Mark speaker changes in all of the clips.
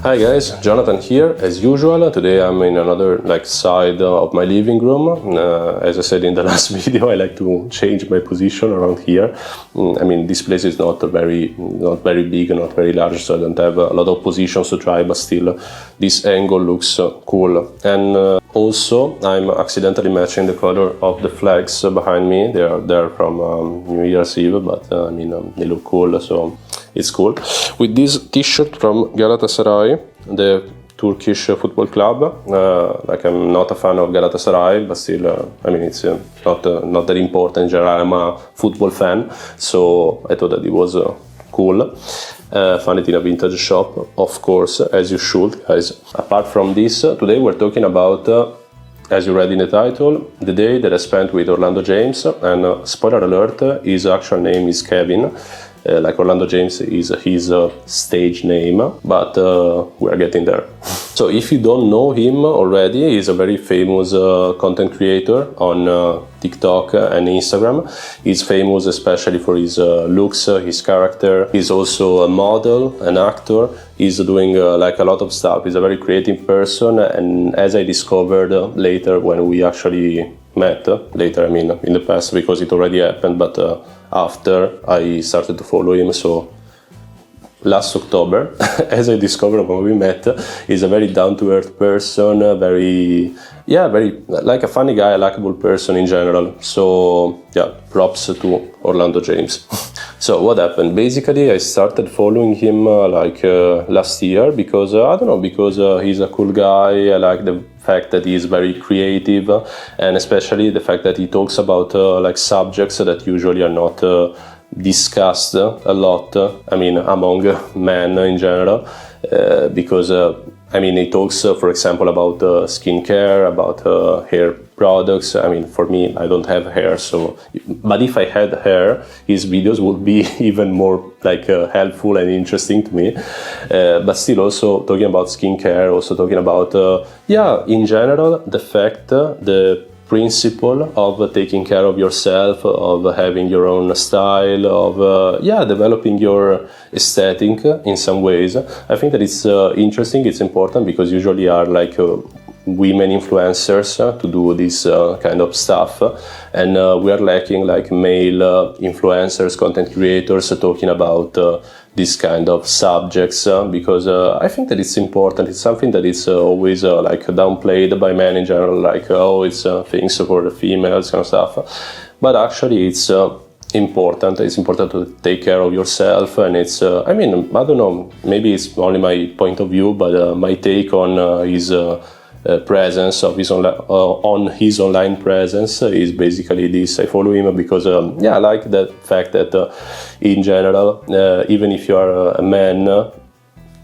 Speaker 1: Hi guys, Jonathan here as usual. Today I'm in another side of my living room. As I said in the last video, I like to change my position around here. This place is not very big, not very large, so I don't have a lot of positions to try, but still this angle looks cool. And also I'm accidentally matching the color of the flags behind me. They're from New Year's Eve, but they look cool, so it's cool. With this t-shirt from Galatasaray, the Turkish football club. I'm not a fan of Galatasaray, but still, it's not that important in general. I'm a football fan, so I thought that it was cool. Found it in a vintage shop, of course, as you should, guys. Apart from this, today we're talking about, as you read in the title, the day that I spent with Orlando James, and spoiler alert, his actual name is Kevin. Orlando James is his stage name, but we're getting there. So if you don't know him already, he's a very famous content creator on TikTok and Instagram. He's famous especially for his looks, his character. He's also a model, an actor. He's doing a lot of stuff. He's a very creative person, and as I discovered later when we actually met, in the past, because it already happened, but after I started to follow him, so last October, as I discovered when we met, he's a very down-to-earth person, very like a funny guy, a likable person in general. So yeah, props to Orlando James. So what happened? Basically, I started following him last year because because he's a cool guy. I like the fact that he's very creative, and especially the fact that he talks about subjects that usually are not discussed a lot, among men in general, because he talks, for example, about skincare, about hair products. For me, I don't have hair, but if I had hair, his videos would be even more helpful and interesting to me. But still, also talking about skincare, also talking about in general, the fact, the principle of taking care of yourself, of having your own style, of developing your aesthetic in some ways. I think that it's interesting, it's important, because usually are women influencers to do this kind of stuff, and we are lacking male influencers, content creators talking about this kind of subjects, because I think that it's important. It's something that is always downplayed by men in general, it's things for the females kind of stuff, but actually it's important. It's important to take care of yourself, and it's I don't know, maybe it's only my point of view, but my take on his presence of his on his online presence is basically this. I follow him because I like the fact that in general, even if you are a man,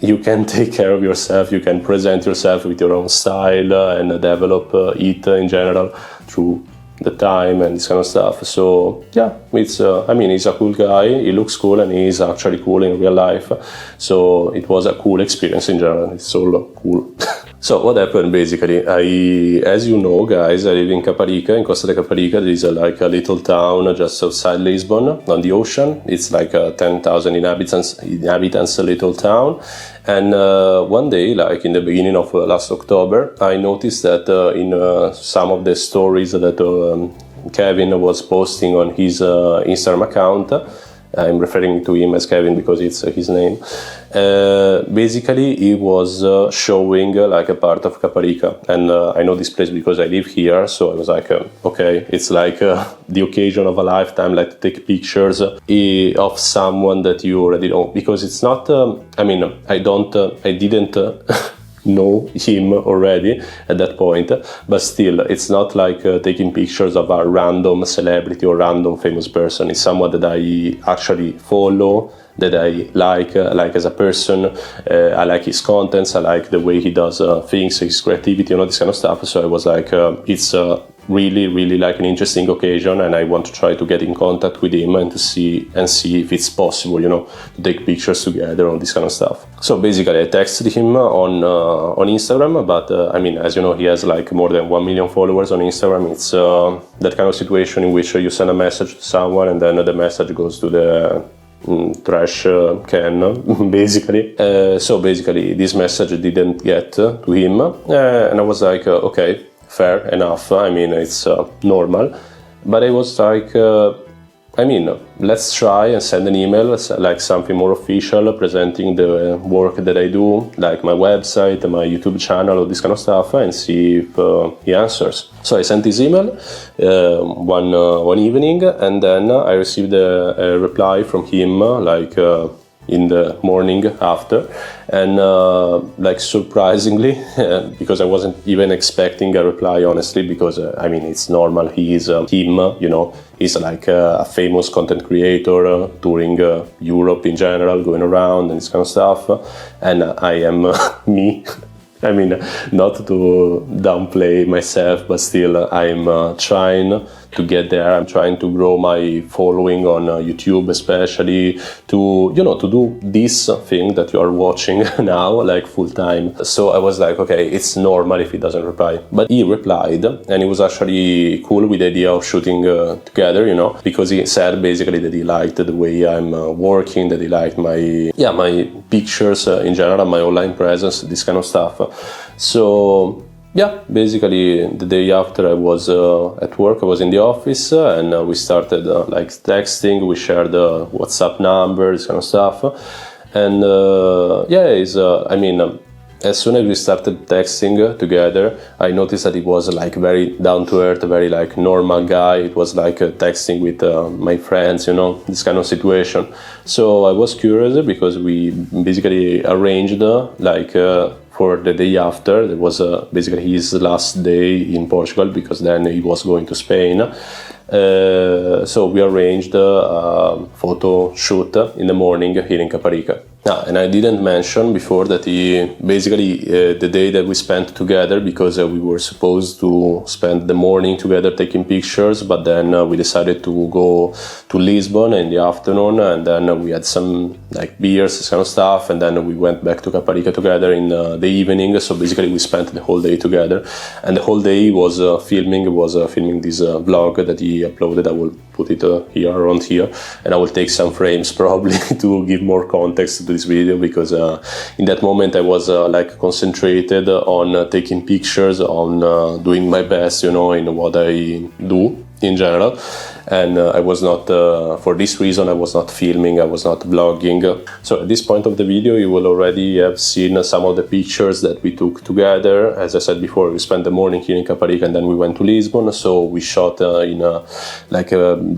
Speaker 1: you can take care of yourself, you can present yourself with your own style and develop it in general through the time and this kind of stuff. So yeah, it's he's a cool guy, he looks cool, and he's actually cool in real life, so it was a cool experience in general. It's all cool. So what happened basically, as you know guys, I live in Caparica, in Costa de Caparica. There is a little town just outside Lisbon on the ocean. It's 10,000 inhabitants little town. And one day, in the beginning of last October, I noticed that in some of the stories that Kevin was posting on his Instagram account, I'm referring to him as Kevin because it's his name. Basically, he was showing a part of Caparica, and I know this place because I live here. So I was okay, it's the occasion of a lifetime, to take pictures of someone that you already know, because it's not. I didn't. know him already at that point, but still it's not taking pictures of a random celebrity or random famous person. It's someone that I actually follow, that I like as a person. I like his contents, I like the way he does things, his creativity and all this kind of stuff. So I was it's really an interesting occasion, and I want to try to get in contact with him and to see if it's possible, to take pictures together, all this kind of stuff. So basically I texted him on Instagram, but as you know, he has more than 1 million followers on Instagram. It's that kind of situation in which you send a message to someone and then the message goes to the trash can, basically. So basically this message didn't get to him, and I was like, okay, fair enough, I mean, it's normal. But I was like, I mean, let's try and send an email, like something more official, presenting the work that I do, like my website, my YouTube channel, all this kind of stuff, and see if he answers. So I sent this email one evening, and then I received a reply from him, like in the morning after, and like surprisingly, because I wasn't even expecting a reply, honestly, because I mean, it's normal, he is him, you know, he's like a famous content creator, touring Europe in general, going around and this kind of stuff, and I am me. I mean, not to downplay myself, but still I'm trying to get there. I'm trying to grow my following on YouTube, especially to, you know, to do this thing that you are watching now, like full time. So I was like, okay, it's normal if he doesn't reply. But he replied, and he was actually cool with the idea of shooting together, you know, because he said basically that he liked the way I'm working, that he liked my pictures in general, my online presence, this kind of stuff. So yeah, basically the day after I was at work, I was in the office, and we started like texting, we shared WhatsApp numbers, this kind of stuff. And I mean, as soon as we started texting together, I noticed that he was like very down to earth, very like normal guy. It was like texting with my friends, you know, this kind of situation. So I was curious because we basically arranged for the day after. It was basically his last day in Portugal, because then he was going to Spain. So we arranged a photo shoot in the morning here in Caparica. And I didn't mention before that he basically the day that we spent together, because we were supposed to spend the morning together taking pictures, but then we decided to go to Lisbon in the afternoon, and then we had some like beers, this kind of stuff, and then we went back to Caparica together in the evening. So basically we spent the whole day together, and the whole day was filming this vlog that he uploaded. I will put it here, around here, and I will take some frames probably to give more context to this video, because in that moment I was like concentrated on taking pictures, on doing my best, you know, in what I do in general. And I was not, for this reason, I was not filming, I was not vlogging. So at this point of the video, you will already have seen some of the pictures that we took together. As I said before, we spent the morning here in Caparica, and then we went to Lisbon. So we shot in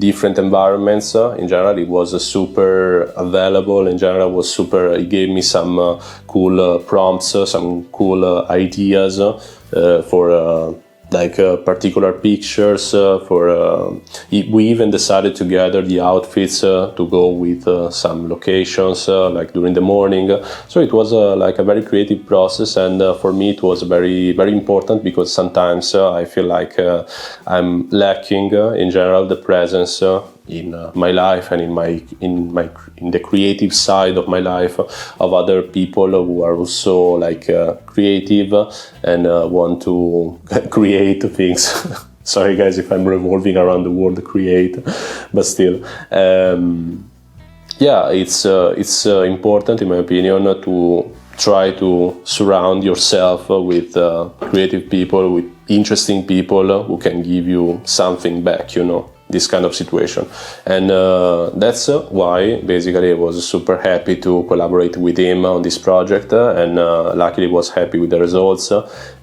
Speaker 1: different environments. In general, it was super available. In general, it was super, it gave me some cool prompts, some cool ideas for particular pictures. We even decided to gather the outfits to go with some locations like during the morning. So it was like a very creative process, and for me it was very, very important, because sometimes I feel like I'm lacking in general the presence in my life and in the creative side of my life of other people who are also like creative and want to create things. Sorry guys if I'm revolving around the word create, but still it's important in my opinion to try to surround yourself with creative people, with interesting people who can give you something back, you know, this kind of situation. And that's why basically I was super happy to collaborate with him on this project, and luckily was happy with the results,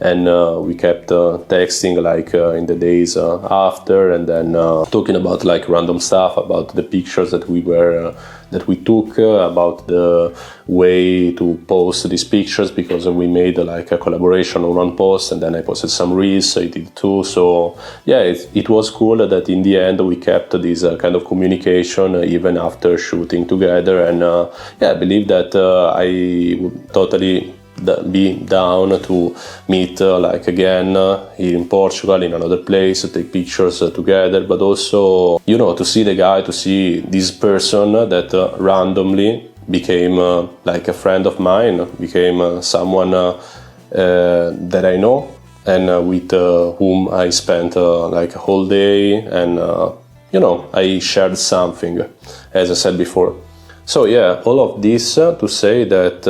Speaker 1: and we kept texting like in the days after, and then talking about like random stuff, about the pictures that we took, about the way to post these pictures, because we made like a collaboration on one post, and then I posted some reels, I did too. So yeah, it was cool that in the end we kept this kind of communication even after shooting together. And I believe that I would totally be down to meet like again here in Portugal, in another place, take pictures together, but also, you know, to see the guy, to see this person that randomly became like a friend of mine, became someone that I know, and with whom I spent like a whole day, and you know, I shared something, as I said before. So yeah, all of this to say that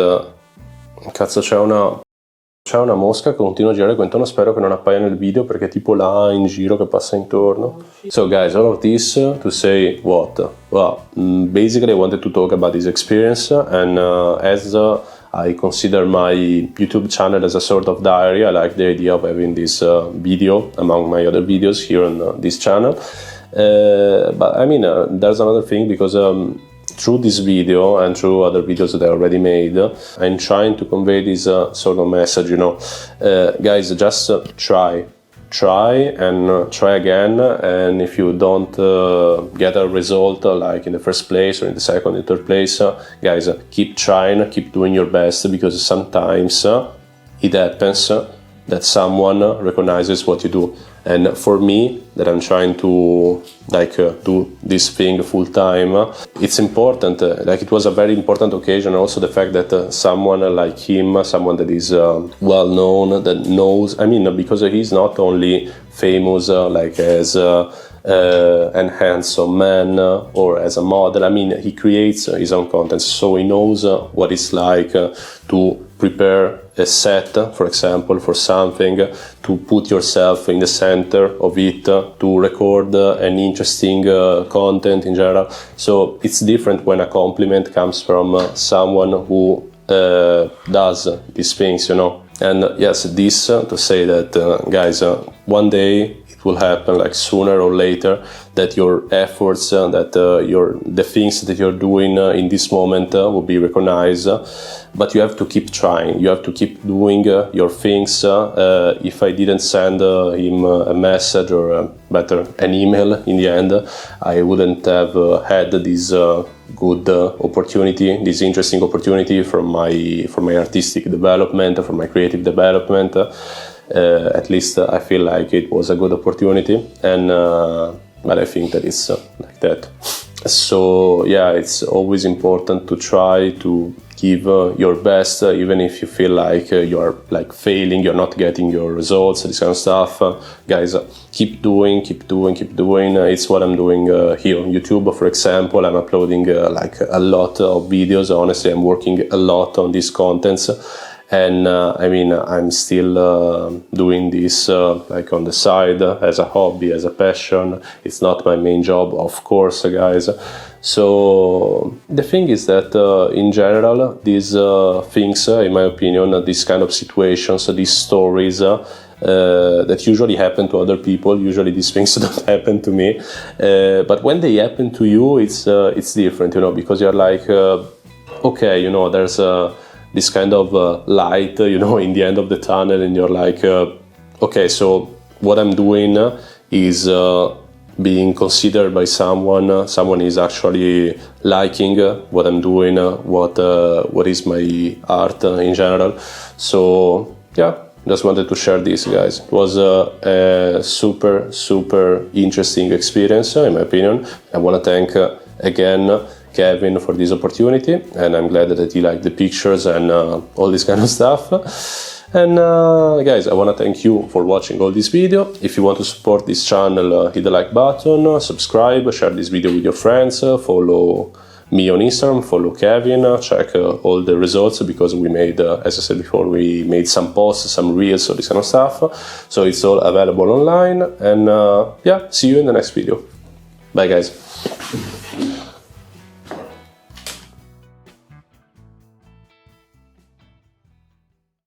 Speaker 1: cazzo, c'è una mosca che continua a girare qua, spero che non appaia nel video perché è tipo là in giro che passa intorno. So guys, all of this to say what? Well, basically I wanted to talk about this experience, and as I consider my YouTube channel as a sort of diary, I like the idea of having this video among my other videos here on this channel. But I mean, there's another thing, because through this video and through other videos that I already made, I'm trying to convey this sort of message, you know, guys, just try and try again, and if you don't get a result like in the first place or in the second and third place, guys, keep trying, keep doing your best, because sometimes it happens that someone recognizes what you do. And for me, that I'm trying to do this thing full time, it's important. It was a very important occasion. Also, the fact that someone like him, someone that is well known, that knows. I mean, because he's not only famous as an handsome man or as a model. I mean, he creates his own content, so he knows what it's like to prepare a set, for example, for something, to put yourself in the center of it, to record an interesting content in general. So it's different when a compliment comes from someone who does these things, you know. And yes, this to say that, guys, one day it will happen, like sooner or later, that your efforts, the things that you're doing in this moment will be recognized. But you have to keep trying. You have to keep doing your things. If I didn't send him a message, or better, an email in the end, I wouldn't have had this good opportunity, this interesting opportunity for my artistic development, for my creative development. At least I feel like it was a good opportunity, and but I think that it's like that. So yeah, it's always important to try to give your best, even if you feel like you're failing, you're not getting your results, this kind of stuff. Guys, keep doing. It's what I'm doing here on YouTube, for example. I'm uploading a lot of videos. Honestly, I'm working a lot on these contents. And I mean, I'm still doing this on the side as a hobby, as a passion. It's not my main job, of course, guys. So the thing is that in general, these things, in my opinion, these kind of situations, these stories that usually happen to other people, usually these things don't happen to me. But when they happen to you, it's different, you know, because you're like, okay, you know, there's this kind of light, you know, in the end of the tunnel, and you're like, okay, so what I'm doing is being considered by someone. Someone is actually liking what I'm doing, what is my art in general. So yeah, just wanted to share this, guys. It was a super interesting experience, in my opinion. I want to thank again Kevin for this opportunity, and I'm glad that he liked the pictures and all this kind of stuff. And guys, I want to thank you for watching all this video. If you want to support this channel, hit the like button, subscribe, share this video with your friends, follow me on Instagram, follow Kevin, check all the results, because we made, as I said before, we made some posts, some reels, all this kind of stuff. So it's all available online, and yeah, see you in the next video. Bye guys.